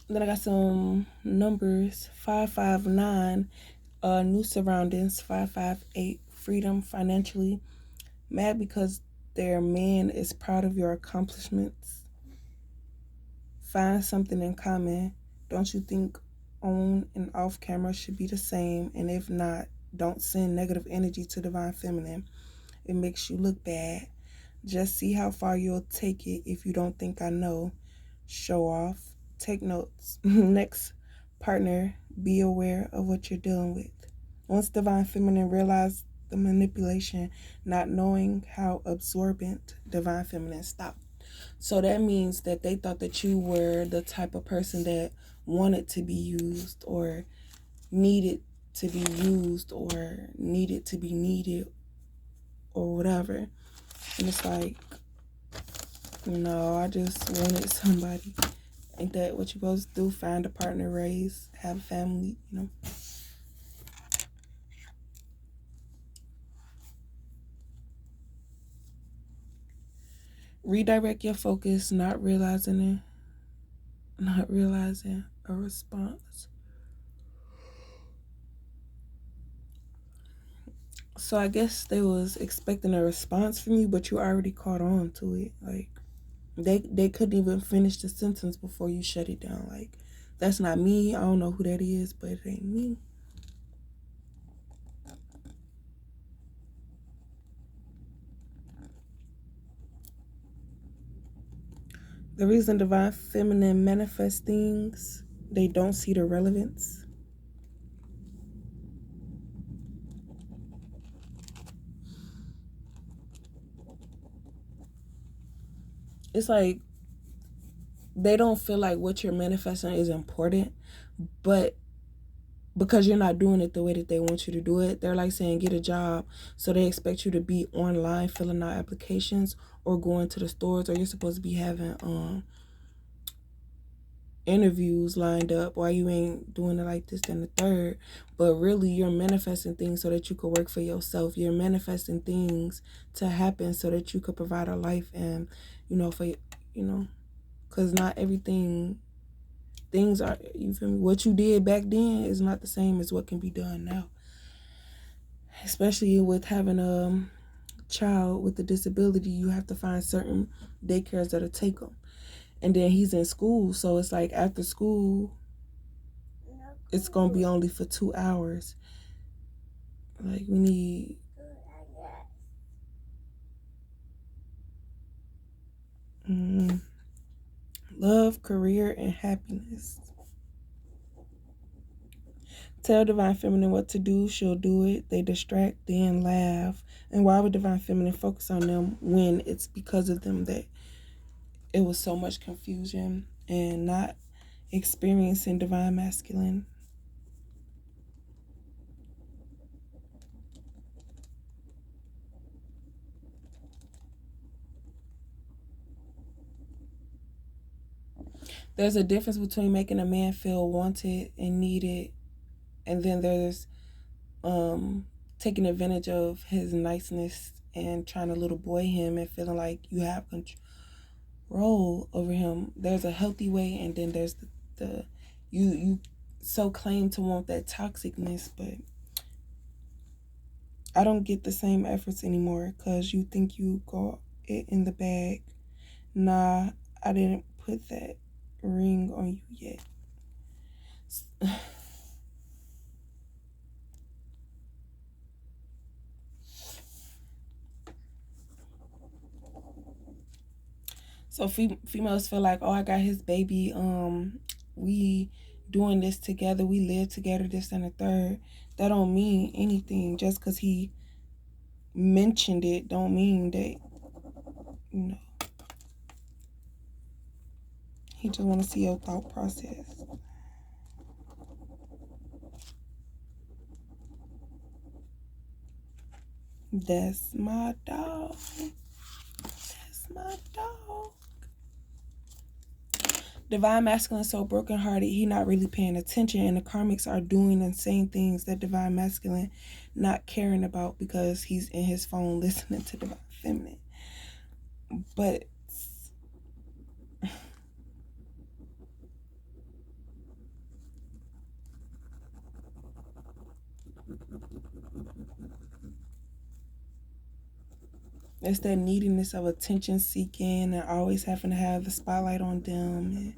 Then I got some numbers: 559, new surroundings; 558, freedom financially. Mad because their man is proud of your accomplishments. Find something in common. Don't you think on and off camera should be the same? And if not, don't send negative energy to divine feminine. It makes you look bad. Just see how far you'll take it if you don't think I know. Show off. Take notes. Next partner, be aware of what you're dealing with. Once divine feminine realized the manipulation, not knowing how absorbent divine feminine stopped. So that means that they thought that you were the type of person that wanted to be used or needed to be used or needed to be needed or whatever. And it's like, no, I just wanted somebody. Ain't that what you're supposed to do? Find a partner, raise, have a family, you know? Redirect your focus, not realizing a response. So I guess they was expecting a response from you, but you already caught on to it. Like they couldn't even finish the sentence before you shut it down. Like, that's not me. I don't know who that is, but it ain't me. The reason divine feminine manifests things, they don't see the relevance. It's like they don't feel like what you're manifesting is important, but because you're not doing it the way that they want you to do it, they're like saying get a job. So they expect you to be online filling out applications or going to the stores, or you're supposed to be having interviews lined up while you ain't doing it like this and the third. But really you're manifesting things so that you could work for yourself. You're manifesting things to happen so that you could provide a life and, for, because not everything, things are, you feel me, what you did back then is not the same as what can be done now, especially with having a child with a disability. You have to find certain daycares that'll take them, and then he's in school, so it's like after school it's gonna be only for 2 hours. Like, we need mm, love, career, and happiness. Tell divine feminine what to do, she'll do it. They distract, then laugh. And why would divine feminine focus on them when it's because of them that it was so much confusion and not experiencing divine masculine? There's a difference between making a man feel wanted and needed, and then there's um taking advantage of his niceness and trying to little boy him and feeling like you have control over him. There's a healthy way, and then there's the you so claim to want that toxicness, but I don't get the same efforts anymore because you think you got it in the bag. Nah, I didn't put that ring on you yet. So females feel like, oh, I got his baby. We doing this together. We live together. This and the third. That don't mean anything. Just because he mentioned it, don't mean that you know he just want to see your thought process. That's my dog. That's my dog. Divine masculine is so brokenhearted, he not really paying attention, and the karmics are doing and saying things that divine masculine not caring about because he's in his phone listening to divine feminine. But It's that neediness of attention seeking and always having to have the spotlight on them.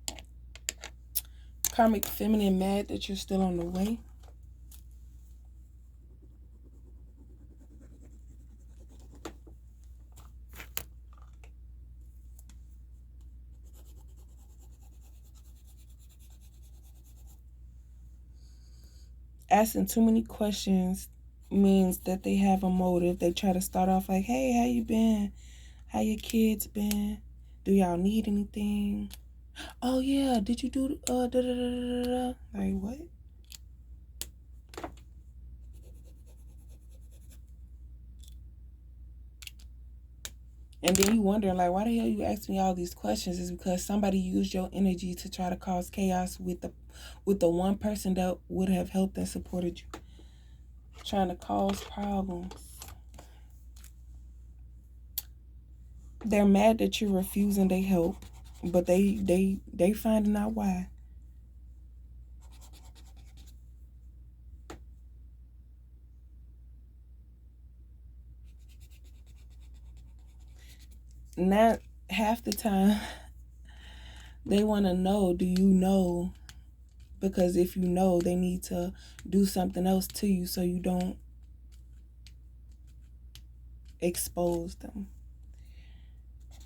And karmic feminine mad that you're still on the way. Asking too many questions means that they have a motive. They try to start off like, hey, how you been? How your kids been? Do y'all need anything? Oh yeah, did you do da da da da da? Like what? And then you wondering like, why the hell you ask me all these questions? Is because somebody used your energy to try to cause chaos with the one person that would have helped and supported you. Trying to cause problems. They're mad that you're refusing their help, but they finding out why. Not half the time they want to know, do you know? Because if you know, they need to do something else to you so you don't expose them.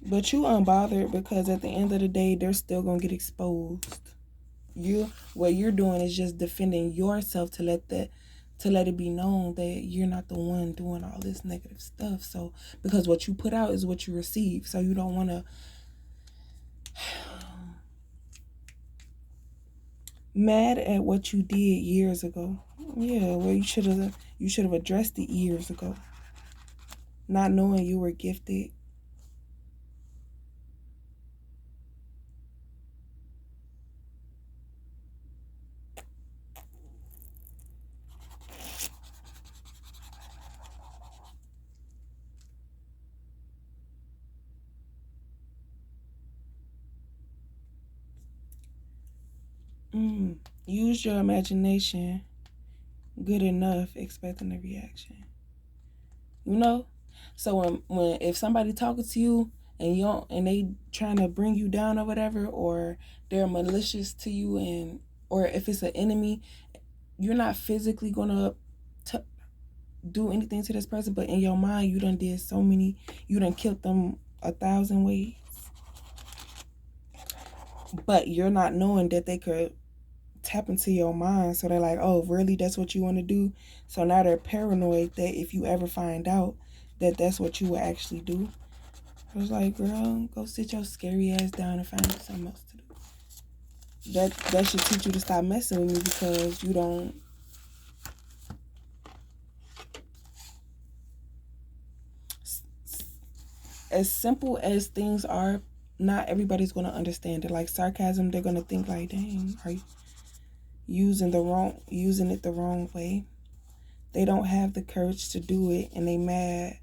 But you unbothered because at the end of the day, they're still gonna get exposed. What you're doing is just defending yourself to let it be known that you're not the one doing all this negative stuff. So because what you put out is what you receive, so you don't want to. Mad at what you did years ago. Yeah, well you should have addressed it years ago. Not knowing you were gifted. Use your imagination. Good enough, expecting a reaction. You know? So when if somebody talking to you and you don't, and they trying to bring you down or whatever, or they're malicious to you, and or if it's an enemy, you're not physically gonna do anything to this person, but in your mind you done did so many, you done killed them 1,000 ways. But you're not knowing that they could tap into your mind, so they're like, oh really, that's what you want to do? So now they're paranoid that if you ever find out that that's what you would actually do. I was like, girl, go sit your scary ass down and find something else to do. That should teach you to stop messing with me, because you don't. As simple as things are, not everybody's gonna understand it. Like sarcasm, they're gonna think like, dang, are you using it the wrong way? They don't have the courage to do it, and they mad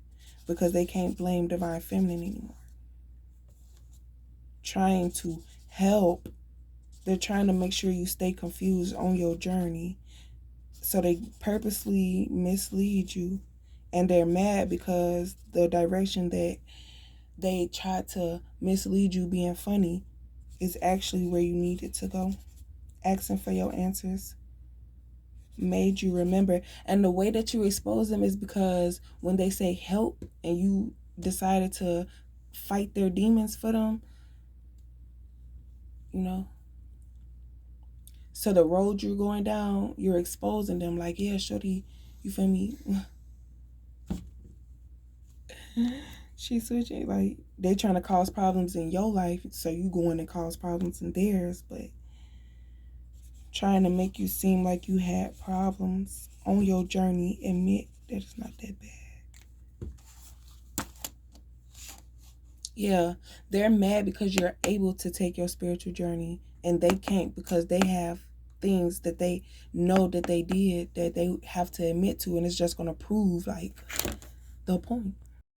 because they can't blame divine feminine anymore. Trying to help, they're trying to make sure you stay confused on your journey, so they purposely mislead you, and they're mad because the direction that they tried to mislead you, being funny, is actually where you needed to go. Asking for your answers made you remember. And the way that you expose them is because when they say help and you decided to fight their demons for them, you know, so the road you're going down, you're exposing them like, yeah, shorty, you feel me? She's switching. Like, they trying to cause problems in your life, so you going to cause problems in theirs, but trying to make you seem like you had problems on your journey. Admit that it's not that bad. Yeah, they're mad because you're able to take your spiritual journey, and they can't because they have things that they know that they did that they have to admit to, and it's just going to prove like the point.